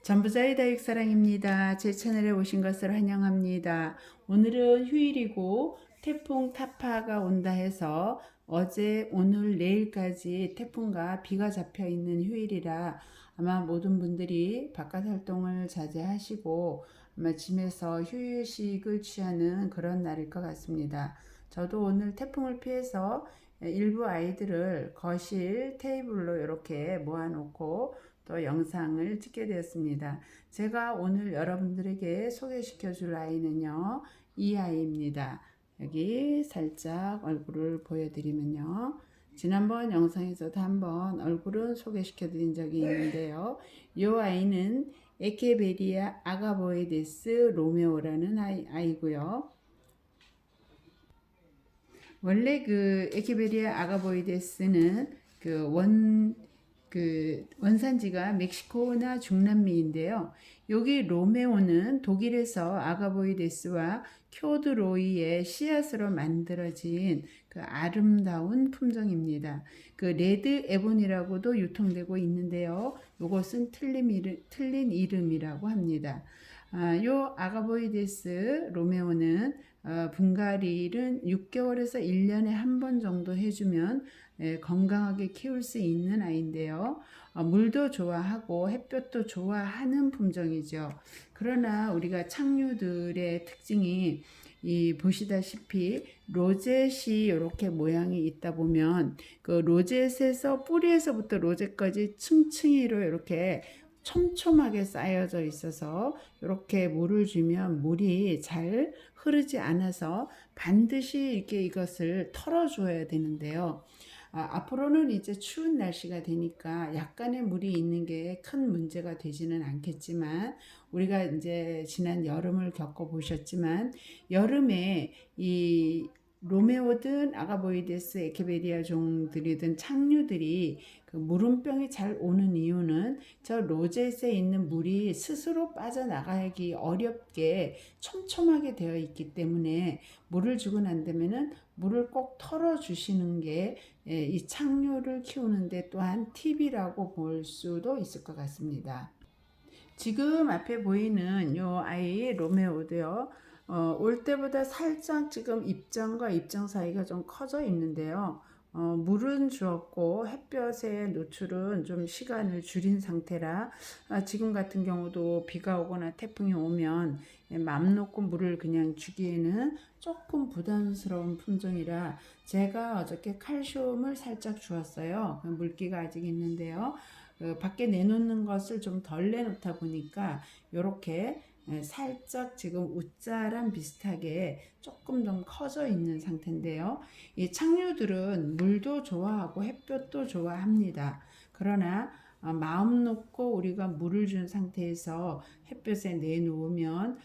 전부자의 다육사랑입니다. 제 채널에 오신 것을 환영합니다. 오늘은 휴일이고 태풍 타파가 온다 해서 어제, 오늘, 내일까지 태풍과 비가 잡혀 있는 휴일이라 아마 모든 분들이 바깥 활동을 자제하시고 아마 짐에서 휴식을 취하는 그런 날일 것 같습니다. 저도 오늘 태풍을 피해서 일부 아이들을 거실 테이블로 이렇게 모아놓고 또 영상을 찍게 되었습니다. 제가 오늘 여러분들에게 소개시켜 줄 아이는요, 이 아이입니다. 여기 살짝 얼굴을 보여드리면요. 지난번 영상에서도 한번 얼굴은 소개시켜 드린 적이 있는데요. 이 아이는 에케베리아 아가보이데스 로메오라는 아이고요. 원래 그 에케베리아 아가보이데스는 그 원산지가 멕시코나 중남미인데요. 여기 로메오는 독일에서 아가보이데스와 쿄드로이의 씨앗으로 만들어진 그 아름다운 품종입니다. 그 레드 에본이라고도 유통되고 있는데요. 이것은 틀린 이름이라고 합니다. 요 아가보이데스 로메오는 분갈이는 6개월에서 1년에 한 번 정도 해주면 건강하게 키울 수 있는 아이인데요. 물도 좋아하고 햇볕도 좋아하는 품종이죠. 그러나 우리가 착류들의 특징이 보시다시피 로젯이 이렇게 모양이 있다 보면 그 로젯에서 뿌리에서부터 로젯까지 층층이로 이렇게 촘촘하게 쌓여져 있어서 이렇게 물을 주면 물이 잘 흐르지 않아서 반드시 이렇게 이것을 털어줘야 되는데요. 앞으로는 이제 추운 날씨가 되니까 약간의 물이 있는 게 큰 문제가 되지는 않겠지만 우리가 이제 지난 여름을 겪어보셨지만 여름에 이 로메오든 아가보이데스 에케베리아 종들이든 착류들이 그 무름병이 잘 오는 이유는 저 로젯에 있는 물이 스스로 빠져나가기 어렵게 촘촘하게 되어 있기 때문에 물을 주고 난 다음에는 물을 꼭 털어 주시는 게 이 착류를 키우는데 또한 팁이라고 볼 수도 있을 것 같습니다. 지금 앞에 보이는 요 아이 로메오도요. 올 때보다 살짝 지금 입장과 입장 사이가 좀 커져 있는데요. 물은 주었고 햇볕의 노출은 좀 시간을 줄인 상태라 지금 같은 경우도 비가 오거나 태풍이 오면 맘 놓고 물을 그냥 주기에는 조금 부담스러운 품종이라 제가 어저께 칼슘을 살짝 주었어요. 물기가 아직 있는데요. 밖에 내놓는 것을 좀 덜 내놓다 보니까 이렇게 살짝 지금 웃자랑 비슷하게 조금 좀 커져 있는 상태인데요. 이 착류들은 물도 좋아하고 햇볕도 좋아합니다. 그러나 마음 놓고 우리가 물을 준 상태에서 햇볕에 내놓으면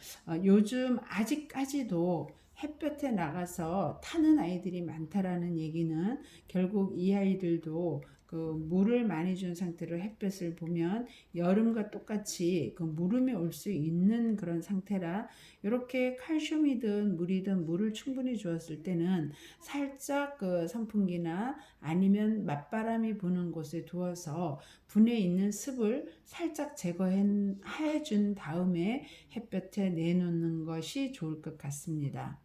요즘 아직까지도 햇볕에 나가서 타는 아이들이 많다라는 얘기는 결국 이 아이들도 그 물을 많이 준 상태로 햇볕을 보면 여름과 똑같이 그 무름이 올 수 있는 그런 상태라 이렇게 칼슘이든 물이든 물을 충분히 주었을 때는 살짝 그 선풍기나 아니면 맞바람이 부는 곳에 두어서 분해 있는 습을 살짝 제거해 준 다음에 햇볕에 내놓는 것이 좋을 것 같습니다.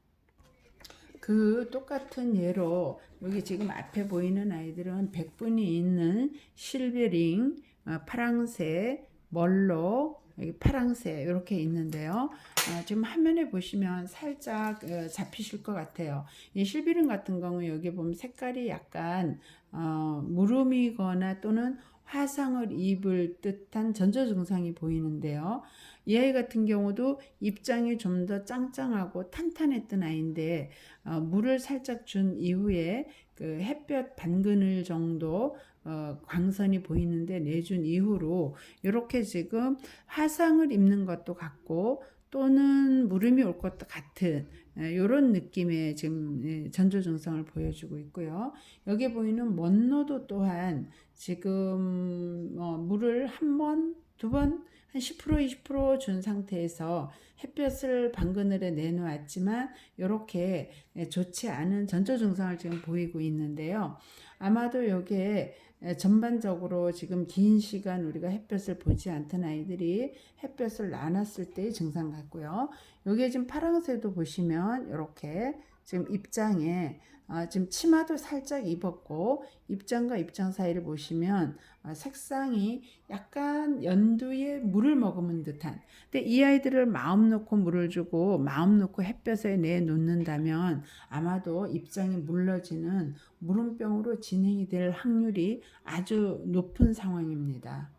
그 똑같은 예로 여기 지금 앞에 보이는 아이들은 백분이 있는 실베링, 파랑새, 멀로, 여기 파랑새 이렇게 있는데요. 지금 화면에 보시면 살짝 잡히실 것 같아요. 이 실베링 같은 경우 여기 보면 색깔이 약간 무름이거나 또는 화상을 입을 듯한 전조 증상이 보이는데요. 이 아이 같은 경우도 입장이 좀 더 짱짱하고 탄탄했던 아이인데 물을 살짝 준 이후에 그 햇볕 반그늘 정도 광선이 보이는데 내준 이후로 이렇게 지금 화상을 입는 것도 같고 또는 무름이 올 것도 같은 이런 느낌의 지금 전조 증상을 보여주고 있고요. 여기 보이는 먼로도 또한 지금 물을 한 번, 두 번, 한 10% 20%준 상태에서 햇볕을 방그늘에 내놓았지만 이렇게 좋지 않은 전조 증상을 지금 보이고 있는데요. 아마도 여기에 전반적으로 지금 긴 시간 우리가 햇볕을 보지 않던 아이들이 햇볕을 나눴을 때의 증상 같고요. 여기에 지금 파랑새도 보시면 이렇게 지금 입장에 지금 치마도 살짝 입었고 입장과 입장 사이를 보시면 색상이 약간 연두에 물을 머금은 듯한. 근데 이 아이들을 마음 놓고 물을 주고 마음 놓고 햇볕에 내놓는다면 아마도 입장이 물러지는 물음병으로 진행이 될 확률이 아주 높은 상황입니다.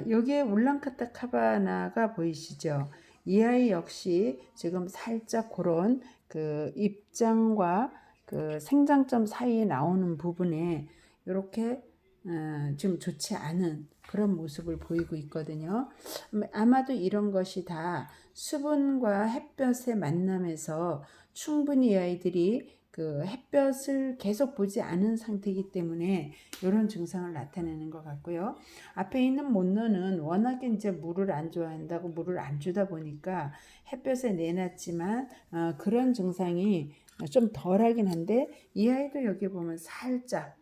여기에 울랑카타 카바나가 보이시죠? 이 아이 역시 지금 살짝 그런 그 입장과 그 생장점 사이에 나오는 부분에 이렇게 좀 좋지 않은 그런 모습을 보이고 있거든요. 아마도 이런 것이 다 수분과 햇볕의 만남에서 충분히 이 아이들이 그 햇볕을 계속 보지 않은 상태이기 때문에 이런 증상을 나타내는 것 같고요. 앞에 있는 몬너는 워낙에 이제 물을 안 좋아한다고 물을 안 주다 보니까 햇볕에 내놨지만 그런 증상이 좀 덜하긴 한데 이 아이도 여기 보면 살짝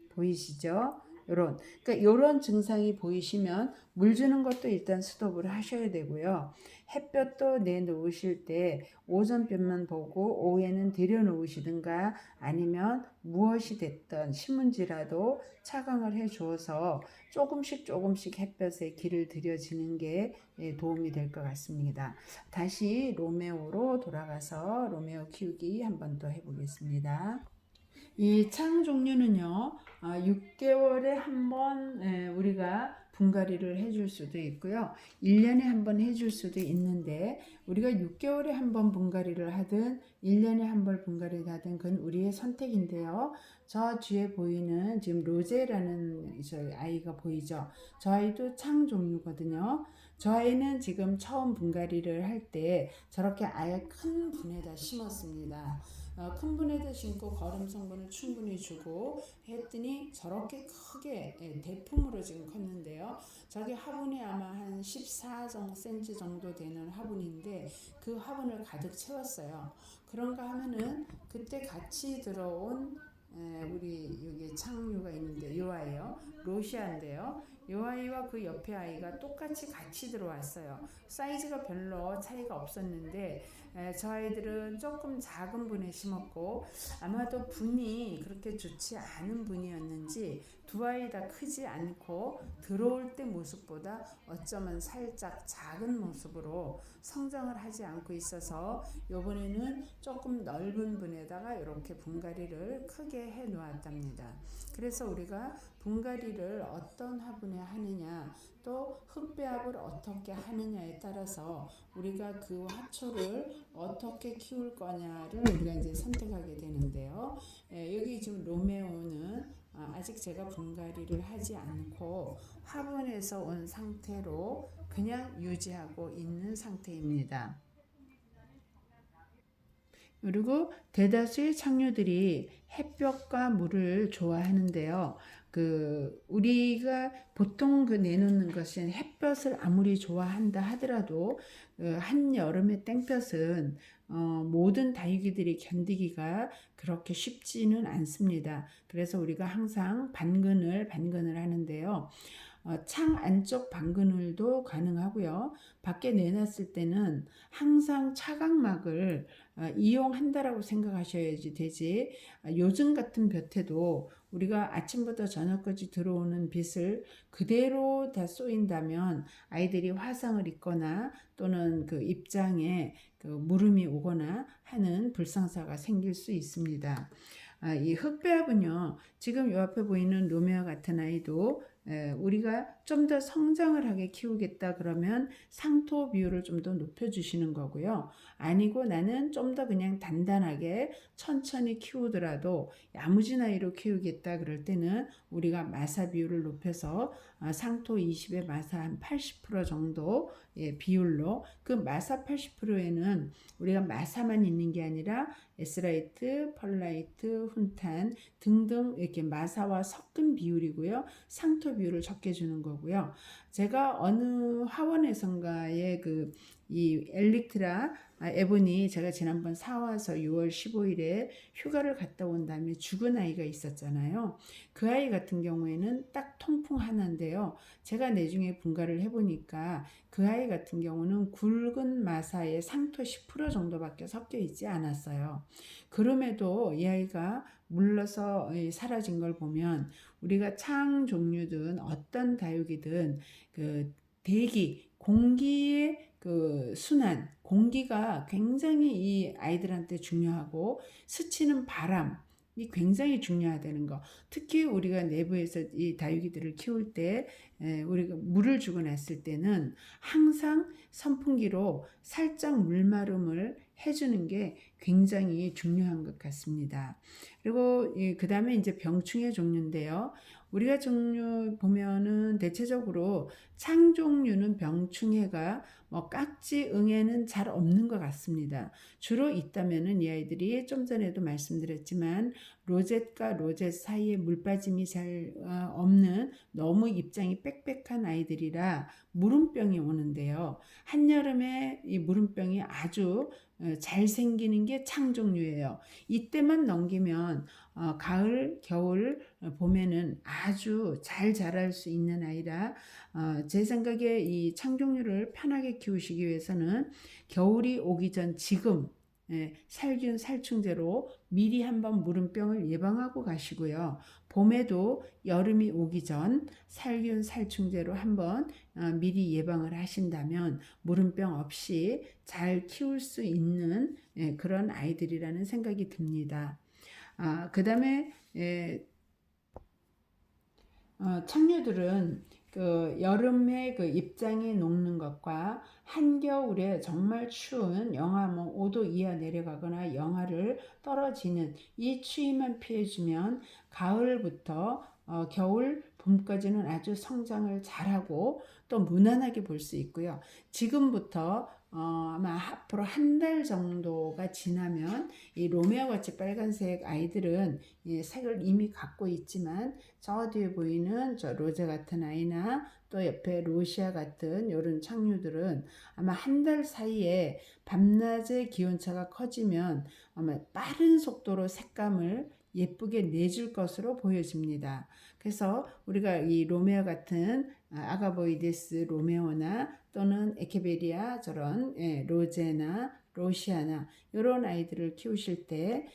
보이시죠? 그러니까 증상이 보이시면 물 주는 것도 일단 스톱을 하셔야 되고요. 햇볕도 내놓으실 때 오전볕만 보고 오후에는 들여놓으시든가 아니면 무엇이 됐던 신문지라도 차광을 해 주어서 조금씩 햇볕에 길을 들여지는 게 도움이 될 것 같습니다. 다시 로메오로 돌아가서 로메오 키우기 한 번 더 해보겠습니다. 이 창 종류는요, 6개월에 한 번 우리가 분갈이를 해줄 수도 있고요. 1년에 한 번 해줄 수도 있는데 우리가 6개월에 한 번 분갈이를 하든 1년에 한 번 분갈이를 하든 그건 우리의 선택인데요. 저 뒤에 보이는 지금 로제라는 저 아이가 보이죠? 저 아이도 창 종류거든요. 저 아이는 지금 처음 분갈이를 할 때 저렇게 아예 큰 분에다 심었습니다. 큰 분에다 심고 거름 성분을 충분히 주고 했더니 저렇게 크게 대품으로 지금 컸는데요. 저기 화분이 아마 한 14cm 정도 되는 화분인데 그 화분을 가득 채웠어요. 그런가 하면은 그때 같이 들어온 우리 여기 창류가 있는데 요 아이요. 로시아인데요. 요 아이와 그 옆에 아이가 똑같이 같이 들어왔어요. 사이즈가 별로 차이가 없었는데 저 아이들은 조금 작은 분에 심었고 아마도 분이 그렇게 좋지 않은 분이었는지 두 아이 다 크지 않고 들어올 때 모습보다 어쩌면 살짝 작은 모습으로 성장을 하지 않고 있어서 요번에는 조금 넓은 분에다가 이렇게 분갈이를 크게 해 놓았답니다. 그래서 우리가 분갈이를 어떤 화분에 하느냐 또 흙배합을 어떻게 하느냐에 따라서 우리가 그 화초를 어떻게 키울 거냐를 우리가 이제 선택하게 되는데요. 여기 지금 로메오는 아직 제가 분갈이를 하지 않고 화분에서 온 상태로 그냥 유지하고 있는 상태입니다. 그리고 대다수의 창류들이 햇볕과 물을 좋아하는데요. 우리가 보통 내놓는 것은 햇볕을 아무리 좋아한다 하더라도 한여름의 땡볕은 모든 다육이들이 견디기가 그렇게 쉽지는 않습니다. 그래서 우리가 항상 반근을 하는데요. 창 안쪽 방그늘도 가능하고요. 밖에 내놨을 때는 항상 차광막을 이용한다라고 생각하셔야지 되지. 요즘 같은 볕에도 우리가 아침부터 저녁까지 들어오는 빛을 그대로 다 쏘인다면 아이들이 화상을 입거나 또는 그 입장에 그 물음이 오거나 하는 불상사가 생길 수 있습니다. 이 흙배합은요, 지금 요 앞에 보이는 로메오 같은 아이도 우리가 좀 더 성장을 하게 키우겠다 그러면 상토 비율을 좀 더 높여주시는 거고요. 아니고 나는 좀 더 그냥 단단하게 천천히 키우더라도 야무진 아이로 키우겠다 그럴 때는 우리가 마사 비율을 높여서 상토 20에 마사 한 80% 정도 비율로 그 마사 80%에는 우리가 마사만 있는 게 아니라 에스라이트, 펄라이트, 훈탄 등등 이렇게 마사와 섞은 비율이고요. 상토 비율을 적게 주는 거고요. 제가 어느 화원에선가의 그 이 엘릭트라 에본이 제가 지난번 사와서 6월 15일에 휴가를 갔다 온 다음에 죽은 아이가 있었잖아요. 그 아이 같은 경우에는 딱 통풍 하나인데요. 제가 내중에 분가를 해보니까 그 아이 같은 경우는 굵은 마사에 상토 10% 정도밖에 섞여 있지 않았어요. 그럼에도 이 아이가 물러서 사라진 걸 보면 우리가 창 종류든 어떤 다육이든 그 대기, 공기의 그 순환, 공기가 굉장히 이 아이들한테 중요하고 스치는 바람이 굉장히 중요하다는 거. 특히 우리가 내부에서 이 다육이들을 키울 때 우리가 물을 주고 났을 때는 항상 선풍기로 살짝 물마름을 해주는 게 굉장히 중요한 것 같습니다. 그리고 그 다음에 이제 병충해 종류인데요. 우리가 종류 보면은 대체적으로 창 종류는 병충해가 뭐 깍지 응애는 잘 없는 것 같습니다. 주로 있다면은 이 아이들이 좀 전에도 말씀드렸지만 로zet과 로zet 사이에 물 빠짐이 잘 없는 너무 입장이 빽빽한 아이들이라 무름병이 오는데요. 한여름에 이 무름병이 아주 잘 생기는 게 창 종류예요. 이때만 넘기면 가을, 겨울, 봄에는 아주 잘 자랄 수 있는 아이라 제 생각에 이 창종류를 편하게 키우시기 위해서는 겨울이 오기 전 지금 살균 살충제로 미리 한번 무름병을 예방하고 가시고요. 봄에도 여름이 오기 전 살균 살충제로 한번 미리 예방을 하신다면 무름병 없이 잘 키울 수 있는 그런 아이들이라는 생각이 듭니다. 그 다음에 창류들은 그 여름에 그 입장이 녹는 것과 한겨울에 정말 추운 영하 뭐 5도 이하 내려가거나 영하를 떨어지는 이 추위만 피해주면 가을부터 겨울, 봄까지는 아주 성장을 잘하고 또 무난하게 볼 수 있고요. 지금부터 아마 앞으로 한 달 정도가 지나면 이 로메오 같이 빨간색 아이들은 이 색을 이미 갖고 있지만 저 뒤에 보이는 저 로제 같은 아이나 또 옆에 로시아 같은 이런 창류들은 아마 한 달 사이에 밤낮의 기온차가 커지면 아마 빠른 속도로 색감을 예쁘게 내줄 것으로 보여집니다. 그래서 우리가 이 로메오 같은 아가보이데스 로메오나 또는 에케베리아 저런 로제나 로시아나 이런 아이들을 키우실 때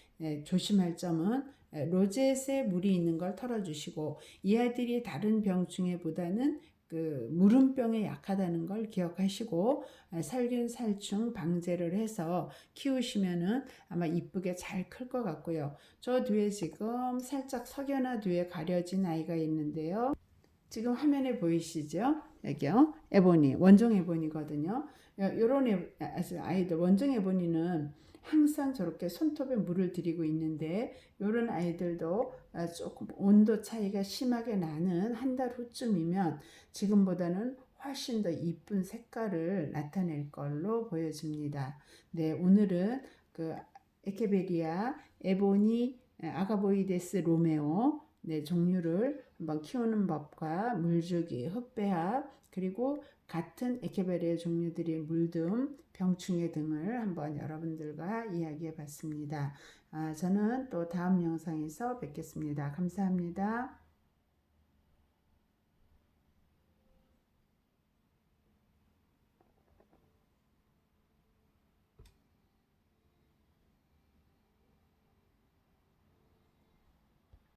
조심할 점은 로젯에 물이 있는 걸 털어주시고 이 아이들이 다른 병충해보다는 그 무름병에 약하다는 걸 기억하시고 살균 살충 방제를 해서 키우시면은 아마 이쁘게 잘 클 것 같고요. 저 뒤에 지금 살짝 석연화 뒤에 가려진 아이가 있는데요. 지금 화면에 보이시죠? 여기요. 에보니, 원종 에보니거든요. 요런 아이들, 원종 에보니는 항상 저렇게 손톱에 물을 들이고 있는데 요런 아이들도 조금 온도 차이가 심하게 나는 한 달 후쯤이면 지금보다는 훨씬 더 이쁜 색깔을 나타낼 걸로 보여집니다. 네, 오늘은 그 에케베리아, 에보니, 아가보이데스 로메오 종류를 한번 키우는 법과 물주기, 흙배합, 그리고 같은 에케베리아 종류들의 물듬, 병충해 등을 한번 여러분들과 이야기해 봤습니다. 저는 또 다음 영상에서 뵙겠습니다. 감사합니다.